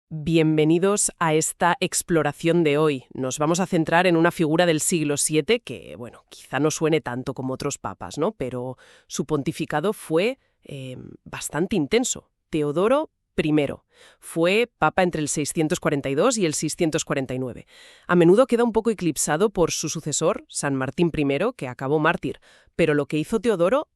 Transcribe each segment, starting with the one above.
Bienvenidos a esta exploración de hoy. Nos vamos a centrar en una figura del siglo VII que, bueno, quizá no suene tanto como otros papas, ¿no? Pero su pontificado fue bastante intenso. Teodoro I fue papa entre el 642 y el 649. A menudo queda un poco eclipsado por su sucesor, San Martín I, que acabó mártir, pero lo que hizo Teodoro,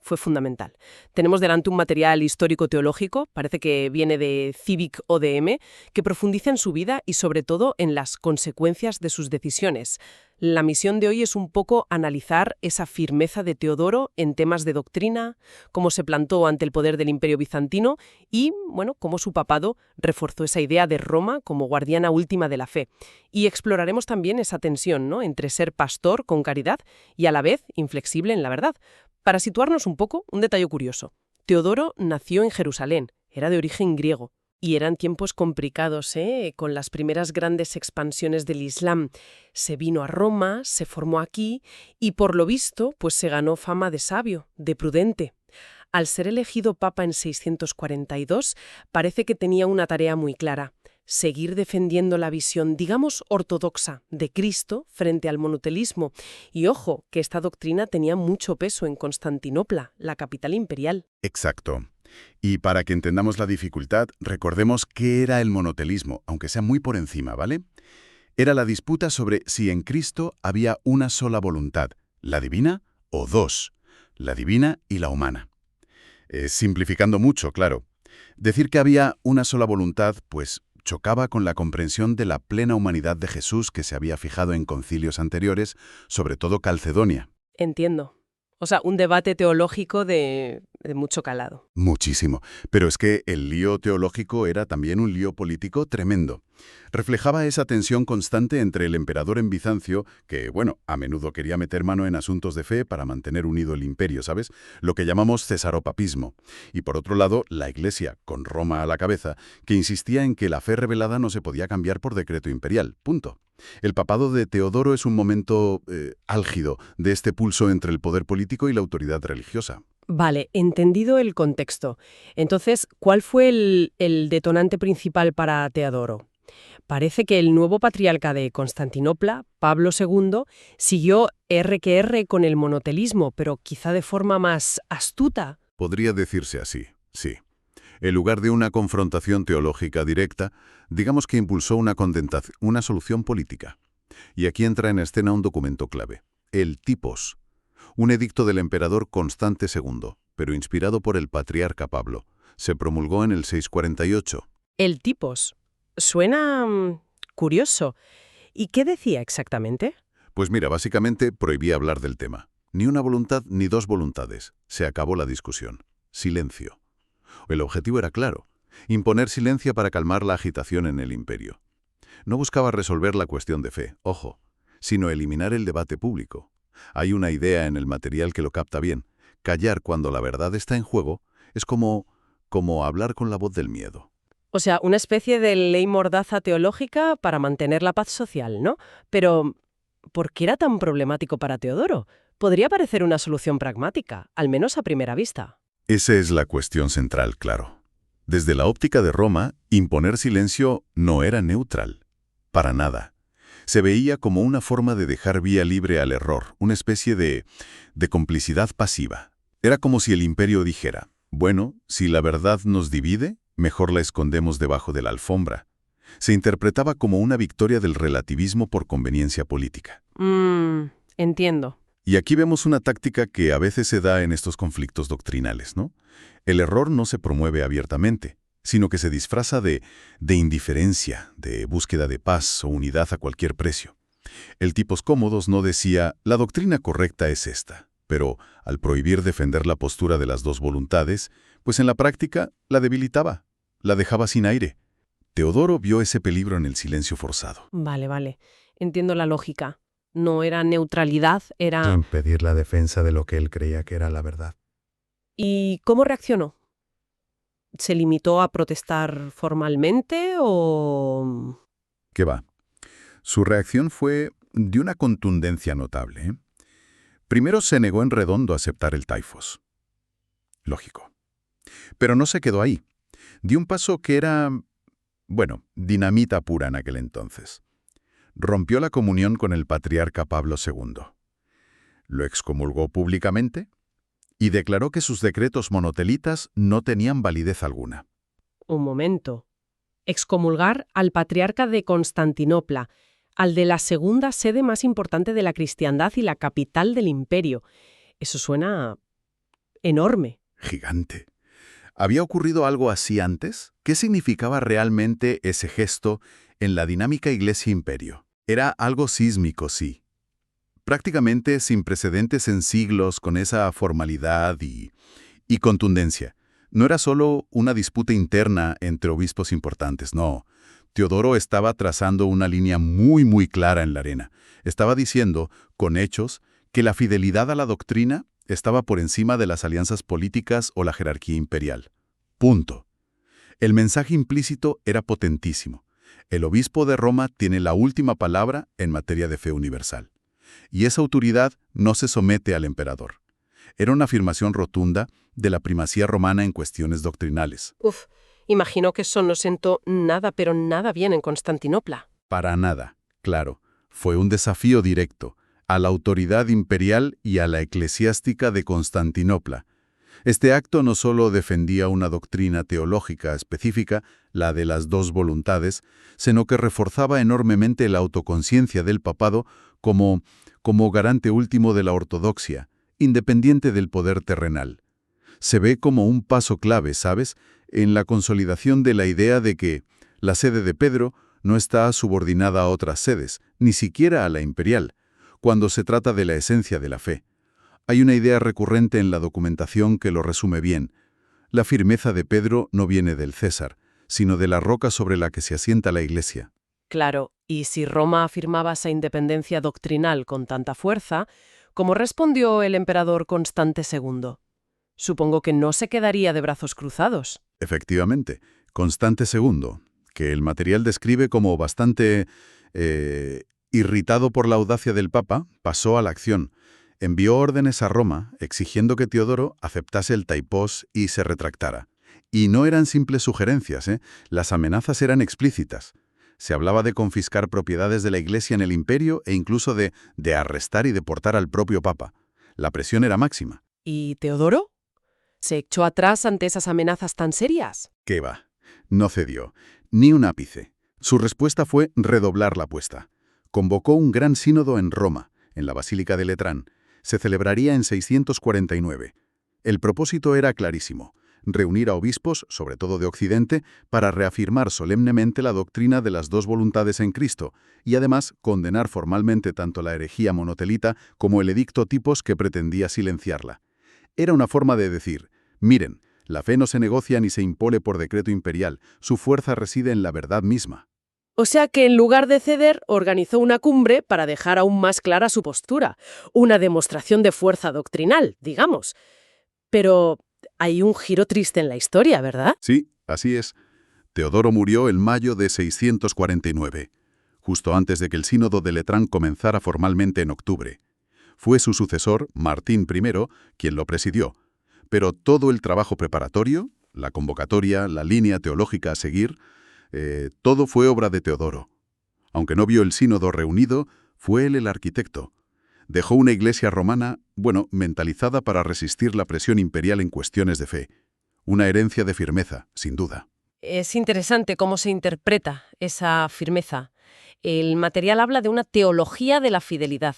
fue fundamental. Tenemos delante un material histórico-teológico, parece que viene de Civic ODM, que profundiza en su vida y sobre todo en las consecuencias de sus decisiones. La misión de hoy es un poco analizar esa firmeza de Teodoro en temas de doctrina, cómo se plantó ante el poder del Imperio bizantino y, bueno, cómo su papado reforzó esa idea de Roma como guardiana última de la fe. Y exploraremos también esa tensión, ¿no?, entre ser pastor con caridad y a la vez inflexible en la verdad. Para situarnos un poco, un detalle curioso. Teodoro nació en Jerusalén, era de origen griego, y eran tiempos complicados, con las primeras grandes expansiones del Islam. Se vino a Roma, se formó aquí, y por lo visto, pues se ganó fama de sabio, de prudente. Al ser elegido papa en 642, parece que tenía una tarea muy clara: seguir defendiendo la visión, digamos, ortodoxa de Cristo frente al monotelismo. Y ojo, que esta doctrina tenía mucho peso en Constantinopla, la capital imperial. Exacto. Y para que entendamos la dificultad, recordemos qué era el monotelismo, aunque sea muy por encima, ¿vale? Era la disputa sobre si en Cristo había una sola voluntad, la divina, o dos, la divina y la humana. Simplificando mucho, claro. Decir que había una sola voluntad, pues chocaba con la comprensión de la plena humanidad de Jesús que se había fijado en concilios anteriores, sobre todo Calcedonia. Entiendo. O sea, un debate teológico de mucho calado. Muchísimo. Pero es que el lío teológico era también un lío político tremendo. Reflejaba esa tensión constante entre el emperador en Bizancio, que, bueno, a menudo quería meter mano en asuntos de fe para mantener unido el imperio, ¿sabes? Lo que llamamos cesaropapismo. Y por otro lado, la Iglesia, con Roma a la cabeza, que insistía en que la fe revelada no se podía cambiar por decreto imperial. Punto. El papado de Teodoro es un momento álgido de este pulso entre el poder político y la autoridad religiosa. Vale, entendido el contexto. Entonces, ¿cuál fue el detonante principal para Teodoro? Parece que el nuevo patriarca de Constantinopla, Pablo II, siguió R que R con el monotelismo, pero quizá de forma más astuta. Podría decirse así, sí. En lugar de una confrontación teológica directa, digamos que impulsó una solución política. Y aquí entra en escena un documento clave, el Tipos, un edicto del emperador Constante II, pero inspirado por el patriarca Pablo. Se promulgó en el 648. El tipos. Suena curioso. ¿Y qué decía exactamente? Pues mira, básicamente prohibía hablar del tema. Ni una voluntad ni dos voluntades. Se acabó la discusión. Silencio. El objetivo era claro: imponer silencio para calmar la agitación en el imperio. No buscaba resolver la cuestión de fe, ojo, sino eliminar el debate público. Hay una idea en el material que lo capta bien. Callar cuando la verdad está en juego es como hablar con la voz del miedo. O sea, una especie de ley mordaza teológica para mantener la paz social, ¿no? Pero, ¿por qué era tan problemático para Teodoro? Podría parecer una solución pragmática, al menos a primera vista. Esa es la cuestión central, claro. Desde la óptica de Roma, imponer silencio no era neutral. Para nada. Se veía como una forma de dejar vía libre al error, una especie de complicidad pasiva. Era como si el imperio dijera: bueno, si la verdad nos divide, mejor la escondemos debajo de la alfombra. Se interpretaba como una victoria del relativismo por conveniencia política. Entiendo. Y aquí vemos una táctica que a veces se da en estos conflictos doctrinales, ¿no? El error no se promueve abiertamente, sino que se disfraza de indiferencia, de búsqueda de paz o unidad a cualquier precio. El Tipos Cómodos no decía: la doctrina correcta es esta, pero al prohibir defender la postura de las dos voluntades, pues en la práctica la debilitaba, la dejaba sin aire. Teodoro vio ese peligro en el silencio forzado. Vale. Entiendo la lógica. No era neutralidad, era... Impedir la defensa de lo que él creía que era la verdad. ¿Y cómo reaccionó? ¿Se limitó a protestar formalmente o...? ¿Qué va? Su reacción fue de una contundencia notable, ¿eh? Primero se negó en redondo a aceptar el taifos. Lógico. Pero no se quedó ahí. Dio un paso que era, bueno, dinamita pura en aquel entonces. Rompió la comunión con el patriarca Pablo II. Lo excomulgó públicamente y declaró que sus decretos monotelitas no tenían validez alguna. Un momento. Excomulgar al patriarca de Constantinopla, al de la segunda sede más importante de la cristiandad y la capital del imperio. Eso suena enorme. Gigante. ¿Había ocurrido algo así antes? ¿Qué significaba realmente ese gesto en la dinámica iglesia-imperio? Era algo sísmico, sí. Prácticamente sin precedentes en siglos, con esa formalidad y contundencia. No era solo una disputa interna entre obispos importantes, no. Teodoro estaba trazando una línea muy clara en la arena. Estaba diciendo, con hechos, que la fidelidad a la doctrina estaba por encima de las alianzas políticas o la jerarquía imperial. Punto. El mensaje implícito era potentísimo. El obispo de Roma tiene la última palabra en materia de fe universal. Y esa autoridad no se somete al emperador. Era una afirmación rotunda de la primacía romana en cuestiones doctrinales. Imagino que eso no sentó nada, pero nada bien en Constantinopla. Para nada, claro. Fue un desafío directo a la autoridad imperial y a la eclesiástica de Constantinopla. Este acto no solo defendía una doctrina teológica específica, la de las dos voluntades, sino que reforzaba enormemente la autoconciencia del papado como garante último de la ortodoxia, independiente del poder terrenal. Se ve como un paso clave, ¿sabes?, en la consolidación de la idea de que la sede de Pedro no está subordinada a otras sedes, ni siquiera a la imperial, cuando se trata de la esencia de la fe. Hay una idea recurrente en la documentación que lo resume bien. La firmeza de Pedro no viene del César, sino de la roca sobre la que se asienta la Iglesia. Claro, y si Roma afirmaba esa independencia doctrinal con tanta fuerza, ¿cómo respondió el emperador Constante II? Supongo que no se quedaría de brazos cruzados. Efectivamente, Constante II, que el material describe como bastante irritado por la audacia del Papa, pasó a la acción. Envió órdenes a Roma exigiendo que Teodoro aceptase el taipós y se retractara. Y no eran simples sugerencias, las amenazas eran explícitas. Se hablaba de confiscar propiedades de la Iglesia en el imperio e incluso de arrestar y deportar al propio Papa. La presión era máxima. ¿Y Teodoro? ¿Se echó atrás ante esas amenazas tan serias? ¿Qué va? No cedió, ni un ápice. Su respuesta fue redoblar la apuesta. Convocó un gran sínodo en Roma, en la Basílica de Letrán. Se celebraría en 649. El propósito era clarísimo: reunir a obispos, sobre todo de Occidente, para reafirmar solemnemente la doctrina de las dos voluntades en Cristo, y además condenar formalmente tanto la herejía monotelita como el edicto Tipos que pretendía silenciarla. Era una forma de decir: miren, la fe no se negocia ni se impone por decreto imperial, su fuerza reside en la verdad misma. O sea que en lugar de ceder, organizó una cumbre para dejar aún más clara su postura. Una demostración de fuerza doctrinal, digamos. Pero hay un giro triste en la historia, ¿verdad? Sí, así es. Teodoro murió en mayo de 649, justo antes de que el sínodo de Letrán comenzara formalmente en octubre. Fue su sucesor, Martín I, quien lo presidió. Pero todo el trabajo preparatorio, la convocatoria, la línea teológica a seguir, todo fue obra de Teodoro. Aunque no vio el sínodo reunido, fue él el arquitecto. Dejó una iglesia romana, mentalizada para resistir la presión imperial en cuestiones de fe. Una herencia de firmeza, sin duda. Es interesante cómo se interpreta esa firmeza. El material habla de una teología de la fidelidad.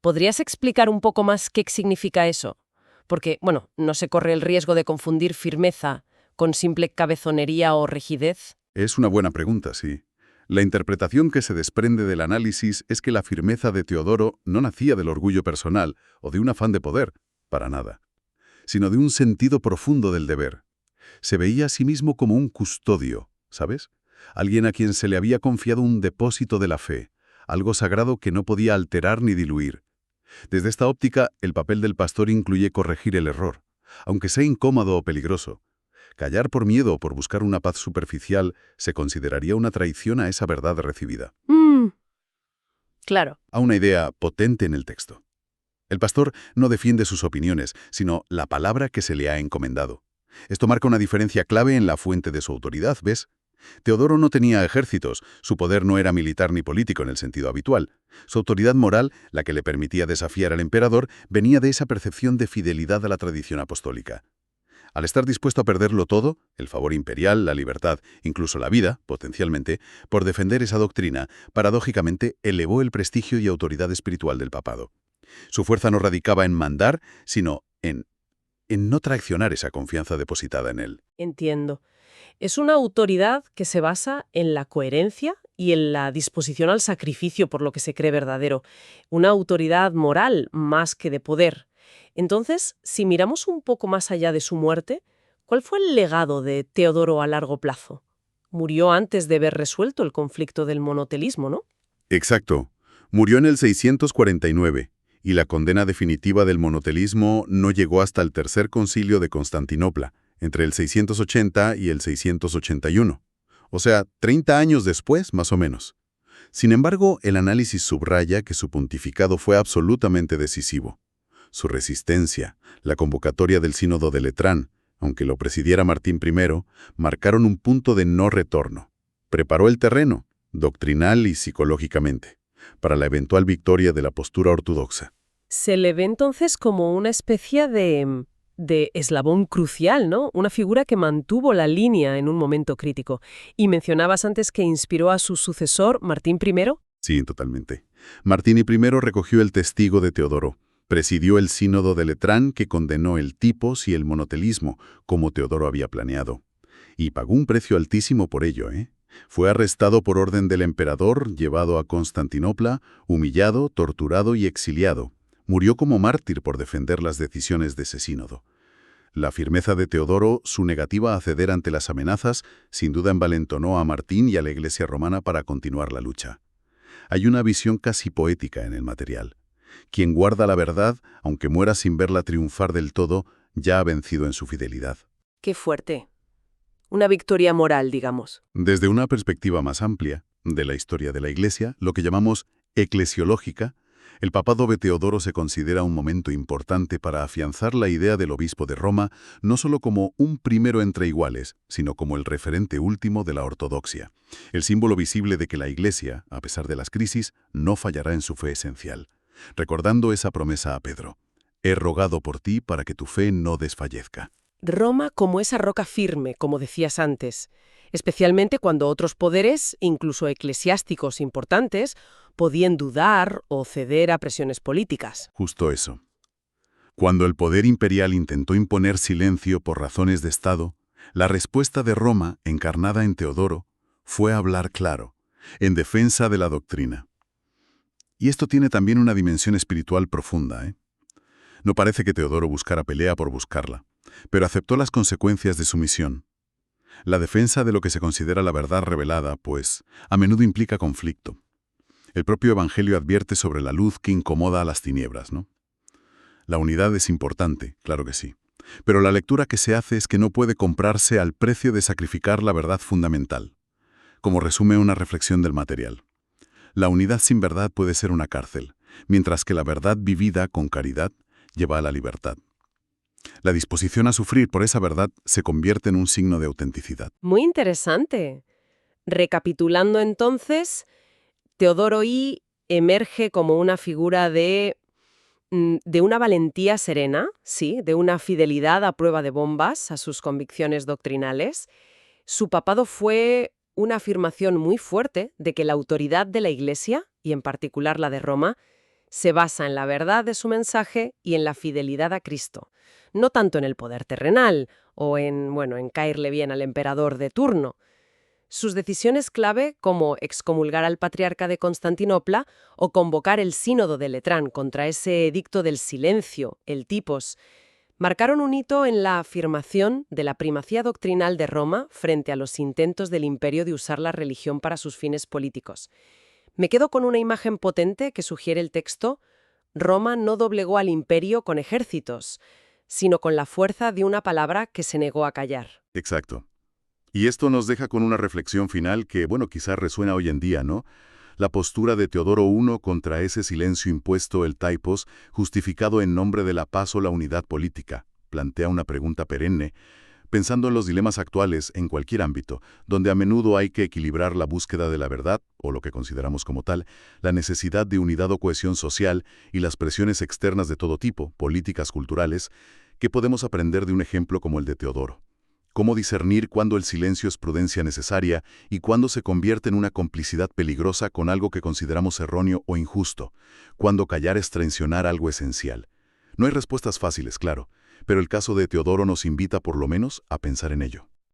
¿Podrías explicar un poco más qué significa eso? Porque, no se corre el riesgo de confundir firmeza con simple cabezonería o rigidez. Es una buena pregunta, sí. La interpretación que se desprende del análisis es que la firmeza de Teodoro no nacía del orgullo personal o de un afán de poder, para nada, sino de un sentido profundo del deber. Se veía a sí mismo como un custodio, ¿sabes? Alguien a quien se le había confiado un depósito de la fe, algo sagrado que no podía alterar ni diluir. Desde esta óptica, el papel del pastor incluye corregir el error, aunque sea incómodo o peligroso. Callar por miedo o por buscar una paz superficial se consideraría una traición a esa verdad recibida. Claro. A una idea potente en el texto. El pastor no defiende sus opiniones, sino la palabra que se le ha encomendado. Esto marca una diferencia clave en la fuente de su autoridad, ¿ves? Teodoro no tenía ejércitos, su poder no era militar ni político en el sentido habitual. Su autoridad moral, la que le permitía desafiar al emperador, venía de esa percepción de fidelidad a la tradición apostólica. Al estar dispuesto a perderlo todo, el favor imperial, la libertad, incluso la vida, potencialmente, por defender esa doctrina, paradójicamente elevó el prestigio y autoridad espiritual del papado. Su fuerza no radicaba en mandar, sino en no traicionar esa confianza depositada en él. Entiendo. Es una autoridad que se basa en la coherencia y en la disposición al sacrificio por lo que se cree verdadero. Una autoridad moral más que de poder. Entonces, si miramos un poco más allá de su muerte, ¿cuál fue el legado de Teodoro a largo plazo? Murió antes de haber resuelto el conflicto del monotelismo, ¿no? Exacto. Murió en el 649, y la condena definitiva del monotelismo no llegó hasta el Tercer Concilio de Constantinopla, entre el 680 y el 681. O sea, 30 años después, más o menos. Sin embargo, el análisis subraya que su pontificado fue absolutamente decisivo. Su resistencia, la convocatoria del Sínodo de Letrán, aunque lo presidiera Martín I, marcaron un punto de no retorno. Preparó el terreno, doctrinal y psicológicamente, para la eventual victoria de la postura ortodoxa. Se le ve entonces como una especie de eslabón crucial, ¿no? Una figura que mantuvo la línea en un momento crítico. Y mencionabas antes que inspiró a su sucesor, Martín I. Sí, totalmente. Martín I recogió el testigo de Teodoro. Presidió el sínodo de Letrán que condenó el tipos y el monotelismo, como Teodoro había planeado. Y pagó un precio altísimo por ello, ¿eh? Fue arrestado por orden del emperador, llevado a Constantinopla, humillado, torturado y exiliado. Murió como mártir por defender las decisiones de ese sínodo. La firmeza de Teodoro, su negativa a ceder ante las amenazas, sin duda envalentonó a Martín y a la Iglesia romana para continuar la lucha. Hay una visión casi poética en el material. Quien guarda la verdad, aunque muera sin verla triunfar del todo, ya ha vencido en su fidelidad. Qué fuerte. Una victoria moral, digamos. Desde una perspectiva más amplia de la historia de la Iglesia, lo que llamamos eclesiológica, el papado de Teodoro se considera un momento importante para afianzar la idea del obispo de Roma no solo como un primero entre iguales, sino como el referente último de la ortodoxia, el símbolo visible de que la Iglesia, a pesar de las crisis, no fallará en su fe esencial. Recordando esa promesa a Pedro: «He rogado por ti para que tu fe no desfallezca». Roma como esa roca firme, como decías antes, especialmente cuando otros poderes, incluso eclesiásticos importantes, podían dudar o ceder a presiones políticas. Justo eso. Cuando el poder imperial intentó imponer silencio por razones de Estado, la respuesta de Roma, encarnada en Teodoro, fue hablar claro, en defensa de la doctrina. Y esto tiene también una dimensión espiritual profunda, ¿eh? No parece que Teodoro buscara pelea por buscarla, pero aceptó las consecuencias de su misión. La defensa de lo que se considera la verdad revelada, pues, a menudo implica conflicto. El propio Evangelio advierte sobre la luz que incomoda a las tinieblas, ¿no? La unidad es importante, claro que sí, pero la lectura que se hace es que no puede comprarse al precio de sacrificar la verdad fundamental, como resume una reflexión del material. La unidad sin verdad puede ser una cárcel, mientras que la verdad vivida con caridad lleva a la libertad. La disposición a sufrir por esa verdad se convierte en un signo de autenticidad. Muy interesante. Recapitulando entonces, Teodoro I emerge como una figura de una valentía serena, sí, de una fidelidad a prueba de bombas a sus convicciones doctrinales. Su papado fue una afirmación muy fuerte de que la autoridad de la Iglesia, y en particular la de Roma, se basa en la verdad de su mensaje y en la fidelidad a Cristo, no tanto en el poder terrenal o en caerle bien al emperador de turno. Sus decisiones clave, como excomulgar al patriarca de Constantinopla o convocar el sínodo de Letrán contra ese edicto del silencio, el tipos, marcaron un hito en la afirmación de la primacía doctrinal de Roma frente a los intentos del imperio de usar la religión para sus fines políticos. Me quedo con una imagen potente que sugiere el texto: Roma no doblegó al imperio con ejércitos, sino con la fuerza de una palabra que se negó a callar. Exacto. Y esto nos deja con una reflexión final que, quizás resuena hoy en día, ¿no? La postura de Teodoro I contra ese silencio impuesto, el typos, justificado en nombre de la paz o la unidad política, plantea una pregunta perenne. Pensando en los dilemas actuales en cualquier ámbito, donde a menudo hay que equilibrar la búsqueda de la verdad, o lo que consideramos como tal, la necesidad de unidad o cohesión social y las presiones externas de todo tipo, políticas, culturales, ¿qué podemos aprender de un ejemplo como el de Teodoro? Cómo discernir cuándo el silencio es prudencia necesaria y cuándo se convierte en una complicidad peligrosa con algo que consideramos erróneo o injusto, cuándo callar es traicionar algo esencial. No hay respuestas fáciles, claro, pero el caso de Teodoro nos invita por lo menos a pensar en ello.